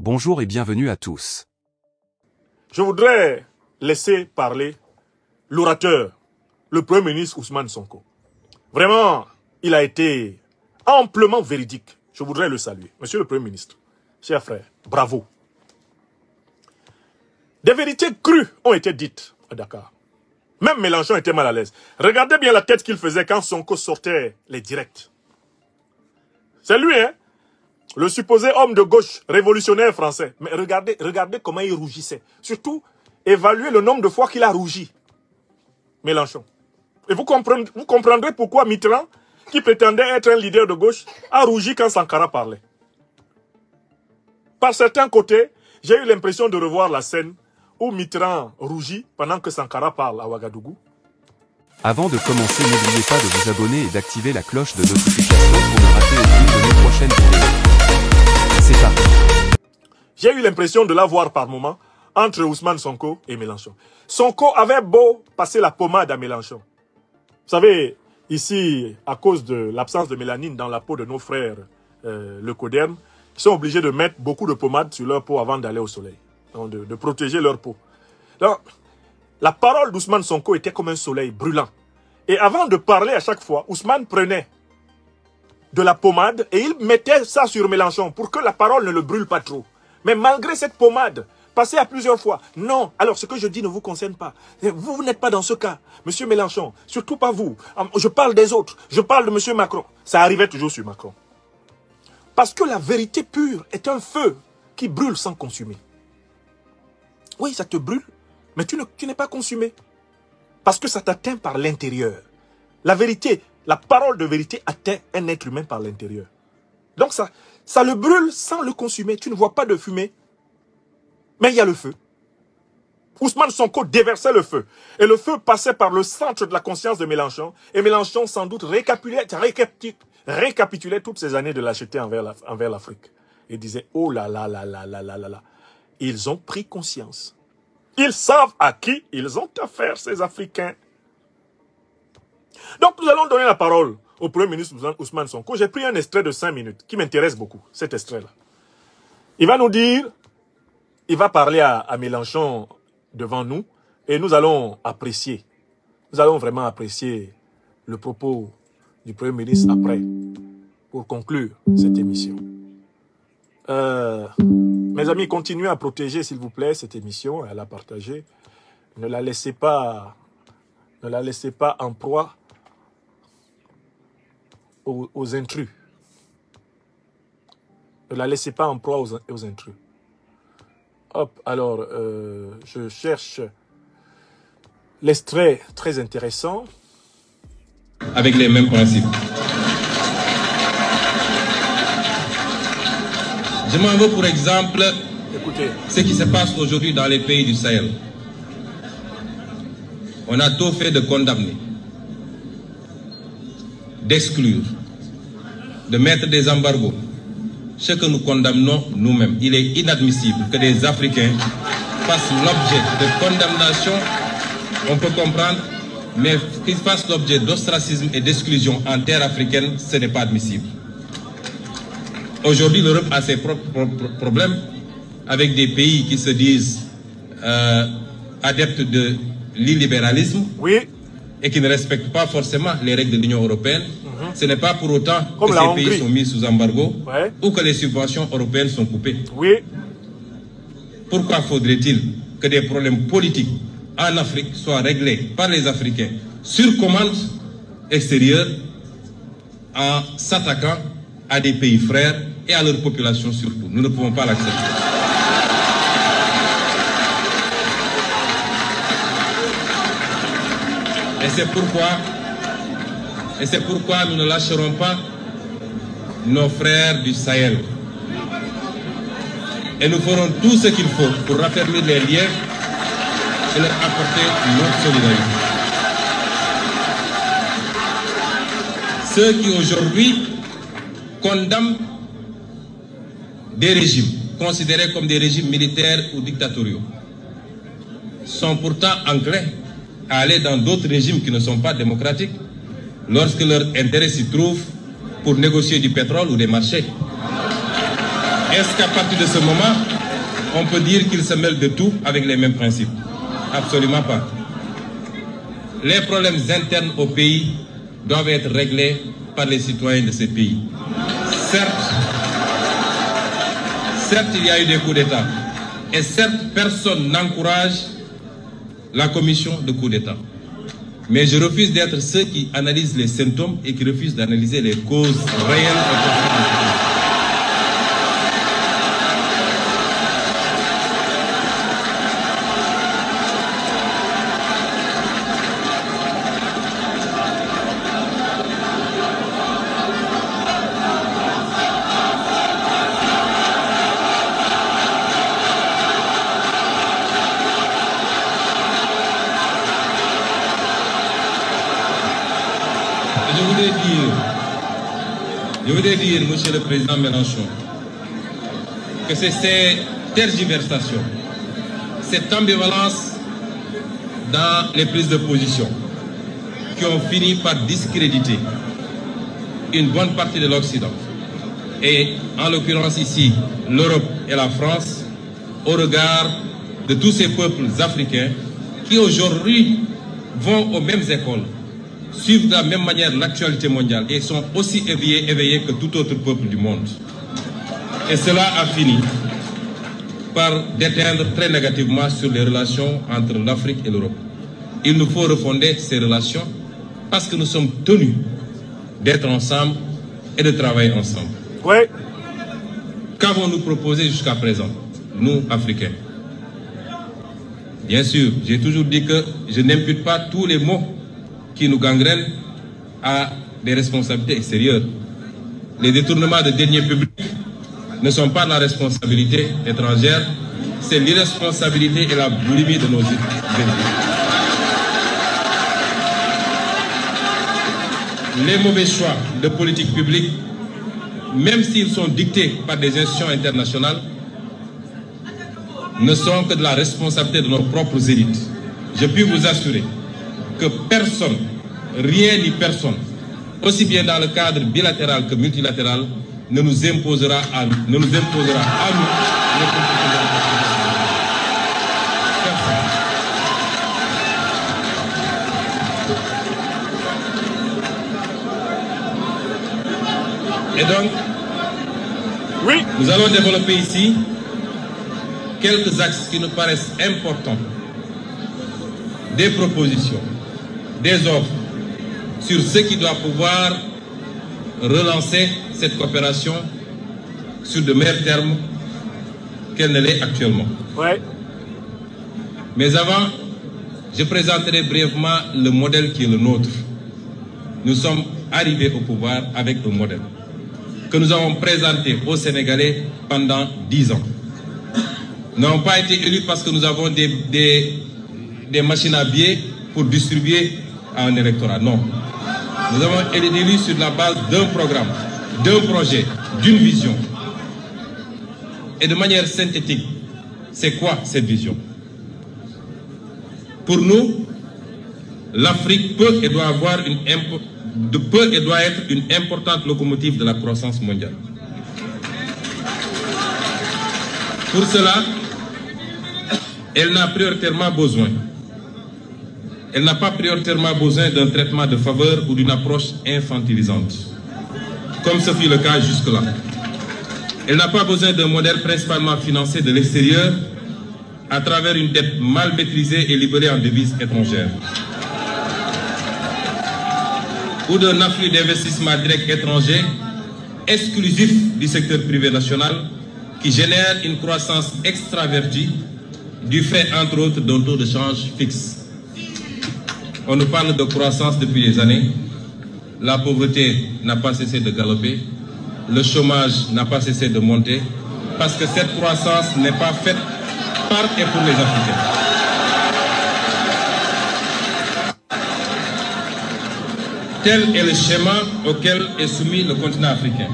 Bonjour et bienvenue à tous. Je voudrais laisser parler l'orateur, le Premier ministre Ousmane Sonko. Vraiment, il a été amplement véridique. Je voudrais le saluer. Monsieur le Premier ministre, cher frère, bravo. Des vérités crues ont été dites à Dakar. Même Mélenchon était mal à l'aise. Regardez bien la tête qu'il faisait quand Sonko sortait les directs. C'est lui, hein? Le supposé homme de gauche révolutionnaire français. Mais regardez comment il rougissait. Surtout, évaluez le nombre de fois qu'il a rougi. Mélenchon. Et vous comprendrez pourquoi Mitterrand, qui prétendait être un leader de gauche, a rougi quand Sankara parlait. Par certains côtés, j'ai eu l'impression de revoir la scène où Mitterrand rougit pendant que Sankara parle à Ouagadougou. Avant de commencer, n'oubliez pas de vous abonner et d'activer la cloche de notification pour ne rater aucune de mes prochaines vidéos. C'est parti. J'ai eu l'impression de la voir par moments entre Ousmane Sonko et Mélenchon. Sonko avait beau passer la pommade à Mélenchon. Vous savez, ici, à cause de l'absence de mélanine dans la peau de nos frères leucodermes, ils sont obligés de mettre beaucoup de pommade sur leur peau avant d'aller au soleil. Donc de protéger leur peau. Donc, la parole d'Ousmane Sonko était comme un soleil brûlant. Et avant de parler à chaque fois, Ousmane prenait de la pommade et il mettait ça sur Mélenchon pour que la parole ne le brûle pas trop. Mais malgré cette pommade, passée à plusieurs fois, non, alors ce que je dis ne vous concerne pas. Vous n'êtes pas dans ce cas, monsieur Mélenchon, surtout pas vous. Je parle des autres, je parle de monsieur Macron. Ça arrivait toujours sur Macron. Parce que la vérité pure est un feu qui brûle sans consumer. Oui, ça te brûle, mais tu n'es pas consumé. Parce que ça t'atteint par l'intérieur. La vérité, la parole de vérité atteint un être humain par l'intérieur. Donc ça le brûle sans le consumer. Tu ne vois pas de fumée, mais il y a le feu. Ousmane Sonko déversait le feu. Et le feu passait par le centre de la conscience de Mélenchon. Et Mélenchon, sans doute, récapitulait toutes ces années de lâcheté envers l'Afrique. Et disait, oh là là là là là là là là. Ils ont pris conscience. Ils savent à qui ils ont affaire, ces Africains. Donc, nous allons donner la parole au Premier ministre Ousmane Sonko. J'ai pris un extrait de 5 minutes qui m'intéresse beaucoup, cet extrait-là. Il va nous dire, il va parler à Mélenchon devant nous et nous allons apprécier. Nous allons vraiment apprécier le propos du Premier ministre après, pour conclure cette émission. Mes amis, continuez à protéger, s'il vous plaît, cette émission, à la partager. Ne la laissez pas en proie aux intrus. Ne la laissez pas en proie aux intrus. Hop, alors, je cherche l'extrait très intéressant. Avec les mêmes principes. Je m'en veux pour exemple. Écoutez. Ce qui se passe aujourd'hui dans les pays du Sahel. On a tout fait de condamner, d'exclure, de mettre des embargos. Ce que nous condamnons nous-mêmes. Il est inadmissible que des Africains fassent l'objet de condamnation, on peut comprendre, mais qu'ils fassent l'objet d'ostracisme et d'exclusion en terre africaine, ce n'est pas admissible. Aujourd'hui, l'Europe a ses propres problèmes avec des pays qui se disent adeptes de l'illibéralisme, oui, et qui ne respectent pas forcément les règles de l'Union européenne. Ce n'est pas pour autant que ces pays sont mis sous embargo, ouais, ou que les subventions européennes sont coupées. Oui. Pourquoi faudrait-il que des problèmes politiques en Afrique soient réglés par les Africains sur commande extérieure en s'attaquant à des pays frères et à leur population surtout? Nous ne pouvons pas l'accepter. Et c'est pourquoi nous ne lâcherons pas nos frères du Sahel. Et nous ferons tout ce qu'il faut pour raffermir les liens et leur apporter notre solidarité. Ceux qui aujourd'hui condamnent des régimes considérés comme des régimes militaires ou dictatoriaux sont pourtant enclins à aller dans d'autres régimes qui ne sont pas démocratiques lorsque leur intérêt s'y trouve pour négocier du pétrole ou des marchés. Est-ce qu'à partir de ce moment, on peut dire qu'ils se mêlent de tout avec les mêmes principes? Absolument pas. Les problèmes internes au pays doivent être réglés par les citoyens de ces pays. Certes, il y a eu des coups d'État. Et certes, personne n'encourage la commission de coups d'État. Mais je refuse d'être ceux qui analysent les symptômes et qui refusent d'analyser les causes réelles et profondes. Je voudrais dire, Monsieur le Président Mélenchon, que c'est ces tergiversations, cette ambivalence dans les prises de position qui ont fini par discréditer une bonne partie de l'Occident. Et en l'occurrence ici, l'Europe et la France, au regard de tous ces peuples africains qui aujourd'hui vont aux mêmes écoles, suivent de la même manière l'actualité mondiale et sont aussi éveillés que tout autre peuple du monde. Et cela a fini par déteindre très négativement sur les relations entre l'Afrique et l'Europe. Il nous faut refonder ces relations parce que nous sommes tenus d'être ensemble et de travailler ensemble. Oui. Qu'avons-nous proposé jusqu'à présent, nous, Africains? Bien sûr, j'ai toujours dit que je n'impute pas tous les maux qui nous gangrènent à des responsabilités extérieures. Les détournements de deniers publics ne sont pas de la responsabilité étrangère, c'est l'irresponsabilité et la boulimie de nos ennemis. Les mauvais choix de politique publique, même s'ils sont dictés par des institutions internationales, ne sont que de la responsabilité de nos propres élites. Je puis vous assurer que personne, rien ni personne, aussi bien dans le cadre bilatéral que multilatéral, ne nous imposera à nous, les politiques Et donc, oui, nous allons développer ici quelques axes qui nous paraissent importants, des propositions, des offres sur ce qui doit pouvoir relancer cette coopération sur de meilleurs termes qu'elle ne l'est actuellement. Ouais. Mais avant, je présenterai brièvement le modèle qui est le nôtre. Nous sommes arrivés au pouvoir avec un modèle que nous avons présenté aux Sénégalais pendant 10 ans. Nous n'avons pas été élus parce que nous avons des machines à billets pour distribuer à un électorat. Non. Nous avons été élus sur la base d'un programme, d'un projet, d'une vision. Et de manière synthétique, c'est quoi cette vision? Pour nous, l'Afrique peut et doit être une importante locomotive de la croissance mondiale. Pour cela, elle n'a prioritairement besoin. Elle n'a pas prioritairement besoin d'un traitement de faveur ou d'une approche infantilisante, comme ce fut le cas jusque-là. Elle n'a pas besoin d'un modèle principalement financé de l'extérieur à travers une dette mal maîtrisée et libérée en devises étrangères, ou d'un afflux d'investissements directs étrangers exclusif du secteur privé national qui génère une croissance extravertie du fait, entre autres, d'un taux de change fixe. On nous parle de croissance depuis des années. La pauvreté n'a pas cessé de galoper. Le chômage n'a pas cessé de monter. Parce que cette croissance n'est pas faite par et pour les Africains. Tel est le schéma auquel est soumis le continent africain.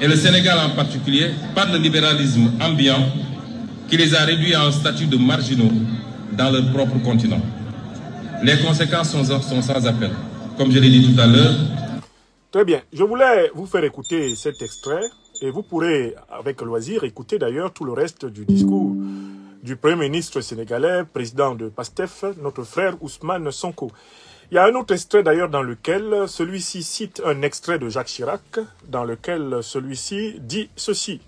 Et le Sénégal en particulier, par le libéralisme ambiant qui les a réduits à un statut de marginaux dans leur propre continent. Les conséquences sont sans appel, comme je l'ai dit tout à l'heure. Très bien. Je voulais vous faire écouter cet extrait Et vous pourrez, avec loisir, écouter d'ailleurs tout le reste du discours du Premier ministre sénégalais, président de PASTEF, notre frère Ousmane Sonko. Il y a un autre extrait d'ailleurs dans lequel celui-ci cite un extrait de Jacques Chirac, dans lequel celui-ci dit ceci.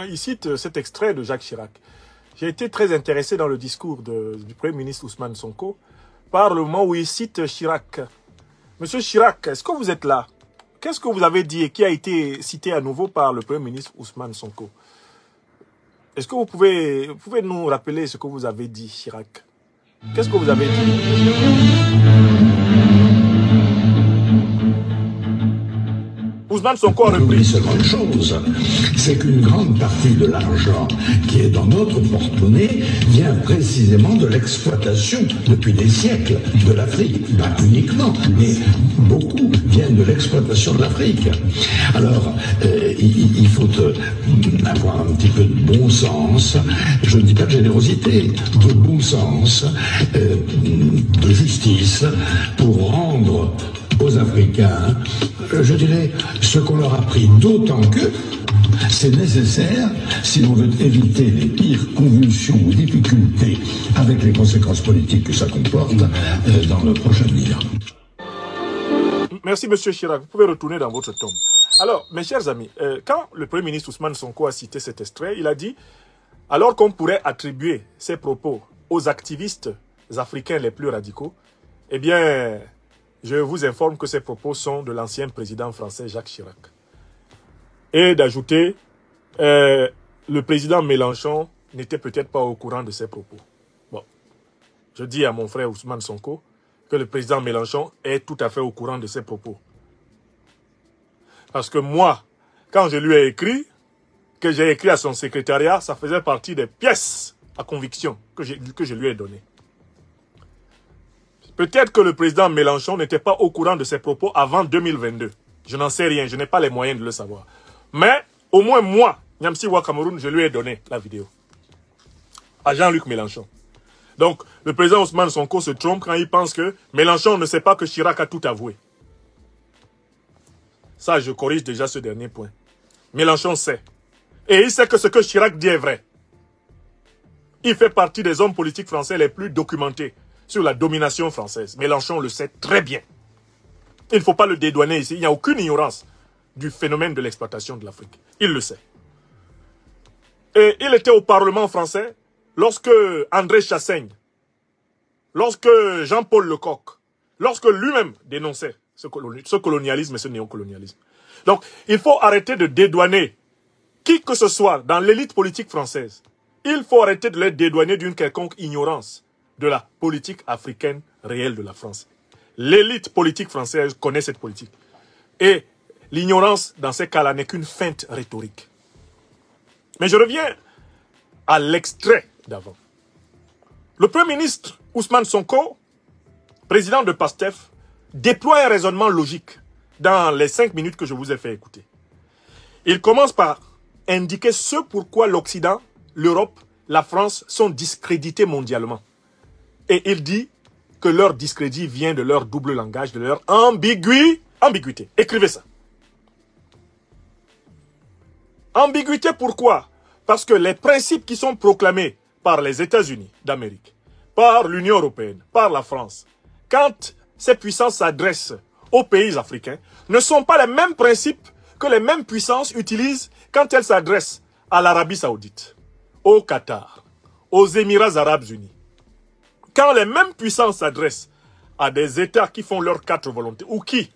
Il cite cet extrait de Jacques Chirac. J'ai été très intéressé dans le discours du Premier ministre Ousmane Sonko par le moment où il cite Chirac. Monsieur Chirac, est-ce que vous êtes là? Qu'est-ce que vous avez dit et qui a été cité à nouveau par le Premier ministre Ousmane Sonko? Est-ce que vous pouvez nous rappeler ce que vous avez dit, Chirac? Qu'est-ce que vous avez dit? Ousmane Sonko a repris seulement une chose, c'est qu'une grande partie de l'argent qui est dans notre porte-monnaie vient précisément de l'exploitation depuis des siècles de l'Afrique. Pas uniquement, mais beaucoup viennent de l'exploitation de l'Afrique. Alors, il faut avoir un petit peu de bon sens, je ne dis pas de générosité, de bon sens, de justice, pour rendre aux Africains, je dirais, ce qu'on leur a pris, d'autant que c'est nécessaire si l'on veut éviter les pires convulsions ou difficultés avec les conséquences politiques que ça comporte dans le prochain avenir. Merci, Monsieur Chirac. Vous pouvez retourner dans votre tombe. Alors, mes chers amis, quand le Premier ministre Ousmane Sonko a cité cet extrait, il a dit, alors qu'on pourrait attribuer ces propos aux activistes africains les plus radicaux, eh bien, je vous informe que ces propos sont de l'ancien président français Jacques Chirac. Et d'ajouter, le président Mélenchon n'était peut-être pas au courant de ces propos. Bon, je dis à mon frère Ousmane Sonko que le président Mélenchon est tout à fait au courant de ces propos. Parce que moi, quand je lui ai écrit, que j'ai écrit à son secrétariat, ça faisait partie des pièces à conviction que je lui ai données. Peut-être que le président Mélenchon n'était pas au courant de ses propos avant 2022. Je n'en sais rien, je n'ai pas les moyens de le savoir. Mais au moins moi, Nyamsi Wa Cameroun, je lui ai donné la vidéo. À Jean-Luc Mélenchon. Donc, le président Ousmane Sonko se trompe quand il pense que Mélenchon ne sait pas que Chirac a tout avoué. Ça, je corrige déjà ce dernier point. Mélenchon sait. Et il sait que ce que Chirac dit est vrai. Il fait partie des hommes politiques français les plus documentés sur la domination française. Mélenchon le sait très bien. Il ne faut pas le dédouaner ici. Il n'y a aucune ignorance du phénomène de l'exploitation de l'Afrique. Il le sait. Et il était au Parlement français lorsque André Chassaigne, lorsque Jean-Paul Lecoq, lorsque lui-même dénonçait ce colonialisme et ce néocolonialisme. Donc, il faut arrêter de dédouaner qui que ce soit dans l'élite politique française. Il faut arrêter de les dédouaner d'une quelconque ignorance de la politique africaine réelle de la France. L'élite politique française connaît cette politique. Et l'ignorance, dans ces cas-là, n'est qu'une feinte rhétorique. Mais je reviens à l'extrait d'avant. Le Premier ministre Ousmane Sonko, président de PASTEF, déploie un raisonnement logique dans les 5 minutes que je vous ai fait écouter. Il commence par indiquer ce pourquoi l'Occident, l'Europe, la France sont discrédités mondialement. Et il dit que leur discrédit vient de leur double langage, de leur ambiguïté. Écrivez ça. Ambiguïté pourquoi? Parce que les principes qui sont proclamés par les États-Unis d'Amérique, par l'Union européenne, par la France, quand ces puissances s'adressent aux pays africains, ne sont pas les mêmes principes que les mêmes puissances utilisent quand elles s'adressent à l'Arabie Saoudite, au Qatar, aux Émirats Arabes Unis. Quand les mêmes puissances s'adressent à des États qui font leurs 4 volontés ou qui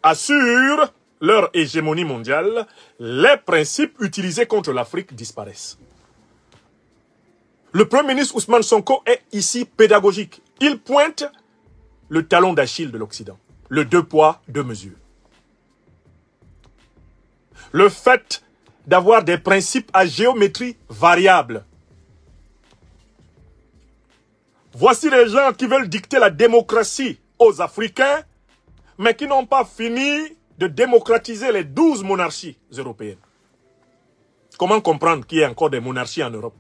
assurent leur hégémonie mondiale, les principes utilisés contre l'Afrique disparaissent. Le Premier ministre Ousmane Sonko est ici pédagogique. Il pointe le talon d'Achille de l'Occident, le 2 poids, 2 mesures. Le fait d'avoir des principes à géométrie variable. Voici les gens qui veulent dicter la démocratie aux Africains, mais qui n'ont pas fini de démocratiser les 12 monarchies européennes. Comment comprendre qu'il y ait encore des monarchies en Europe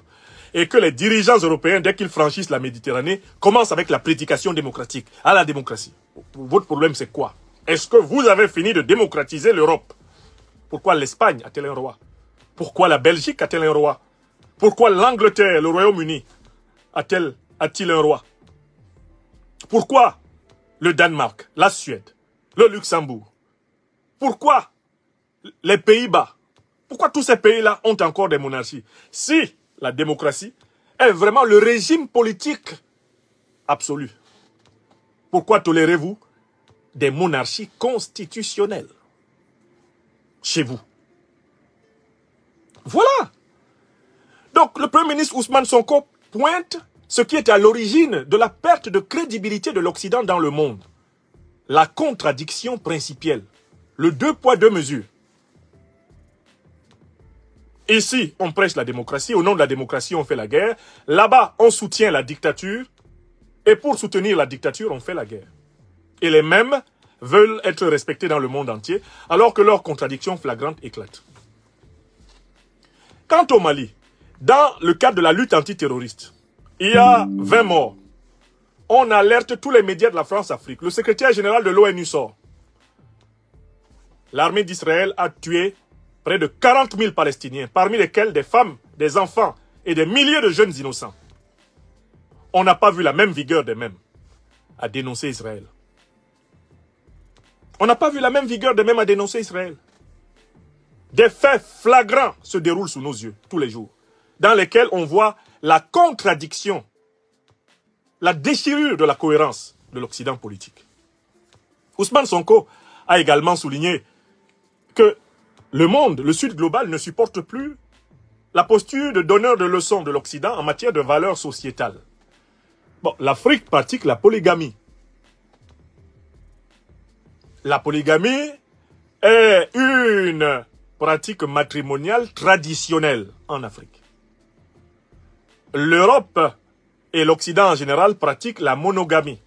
et que les dirigeants européens, dès qu'ils franchissent la Méditerranée, commencent avec la prédication démocratique à la démocratie? Votre problème, c'est quoi? Est-ce que vous avez fini de démocratiser l'Europe? Pourquoi l'Espagne a-t-elle un roi? Pourquoi la Belgique a-t-elle un roi? Pourquoi l'Angleterre, le Royaume-Uni, a-t-il un roi? Pourquoi le Danemark, la Suède, le Luxembourg? Pourquoi les Pays-Bas? Pourquoi tous ces pays-là ont encore des monarchies? Si la démocratie est vraiment le régime politique absolu, pourquoi tolérez-vous des monarchies constitutionnelles chez vous? Voilà. Donc le Premier ministre Ousmane Sonko pointe ce qui est à l'origine de la perte de crédibilité de l'Occident dans le monde. La contradiction principielle. Le 2 poids 2 mesures. Ici, on prêche la démocratie. Au nom de la démocratie, on fait la guerre. Là-bas, on soutient la dictature. Et pour soutenir la dictature, on fait la guerre. Et les mêmes veulent être respectés dans le monde entier, alors que leurs contradictions flagrantes éclatent. Quant au Mali, dans le cadre de la lutte antiterroriste, il y a 20 morts. On alerte tous les médias de la France-Afrique. Le secrétaire général de l'ONU sort. L'armée d'Israël a tué près de 40 000 Palestiniens, parmi lesquels des femmes, des enfants et des milliers de jeunes innocents. On n'a pas vu la même vigueur des mêmes à dénoncer Israël. On n'a pas vu la même vigueur des mêmes à dénoncer Israël. Des faits flagrants se déroulent sous nos yeux tous les jours, dans lesquels on voit la contradiction, la déchirure de la cohérence de l'Occident politique. Ousmane Sonko a également souligné que le monde, le Sud global, ne supporte plus la posture de donneur de leçons de l'Occident en matière de valeurs sociétales. Bon, l'Afrique pratique la polygamie. La polygamie est une pratique matrimoniale traditionnelle en Afrique. L'Europe et l'Occident en général pratiquent la monogamie,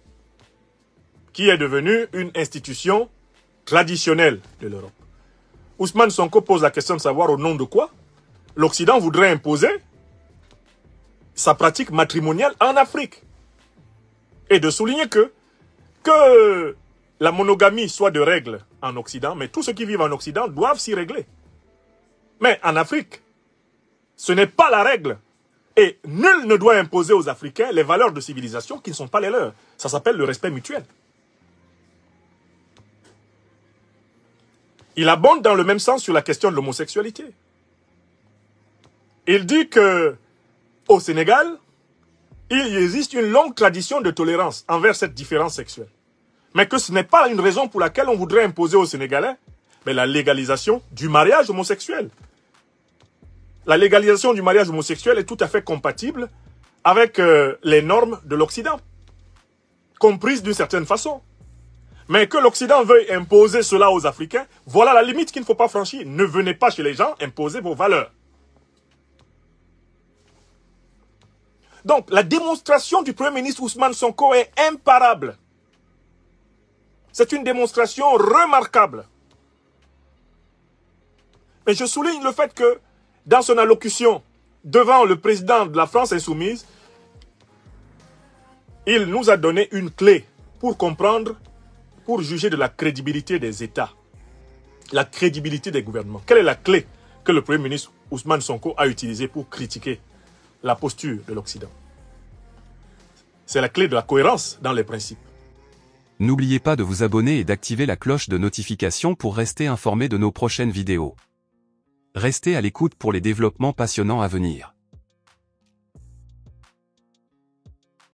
qui est devenue une institution traditionnelle de l'Europe. Ousmane Sonko pose la question de savoir au nom de quoi l'Occident voudrait imposer sa pratique matrimoniale en Afrique. Et de souligner que la monogamie soit de règle en Occident, mais tous ceux qui vivent en Occident doivent s'y régler. Mais en Afrique, ce n'est pas la règle. Et nul ne doit imposer aux Africains les valeurs de civilisation qui ne sont pas les leurs. Ça s'appelle le respect mutuel. Il abonde dans le même sens sur la question de l'homosexualité. Il dit que au Sénégal, il existe une longue tradition de tolérance envers cette différence sexuelle. Mais que ce n'est pas une raison pour laquelle on voudrait imposer aux Sénégalais la légalisation du mariage homosexuel. La légalisation du mariage homosexuel est tout à fait compatible avec les normes de l'Occident, comprises d'une certaine façon. Mais que l'Occident veuille imposer cela aux Africains, voilà la limite qu'il ne faut pas franchir. Ne venez pas chez les gens imposer vos valeurs. Donc, la démonstration du Premier ministre Ousmane Sonko est imparable. C'est une démonstration remarquable. Mais je souligne le fait que, dans son allocution devant le président de la France insoumise, il nous a donné une clé pour comprendre, pour juger de la crédibilité des États, la crédibilité des gouvernements. Quelle est la clé que le Premier ministre Ousmane Sonko a utilisée pour critiquer la posture de l'Occident? C'est la clé de la cohérence dans les principes. N'oubliez pas de vous abonner et d'activer la cloche de notification pour rester informé de nos prochaines vidéos. Restez à l'écoute pour les développements passionnants à venir.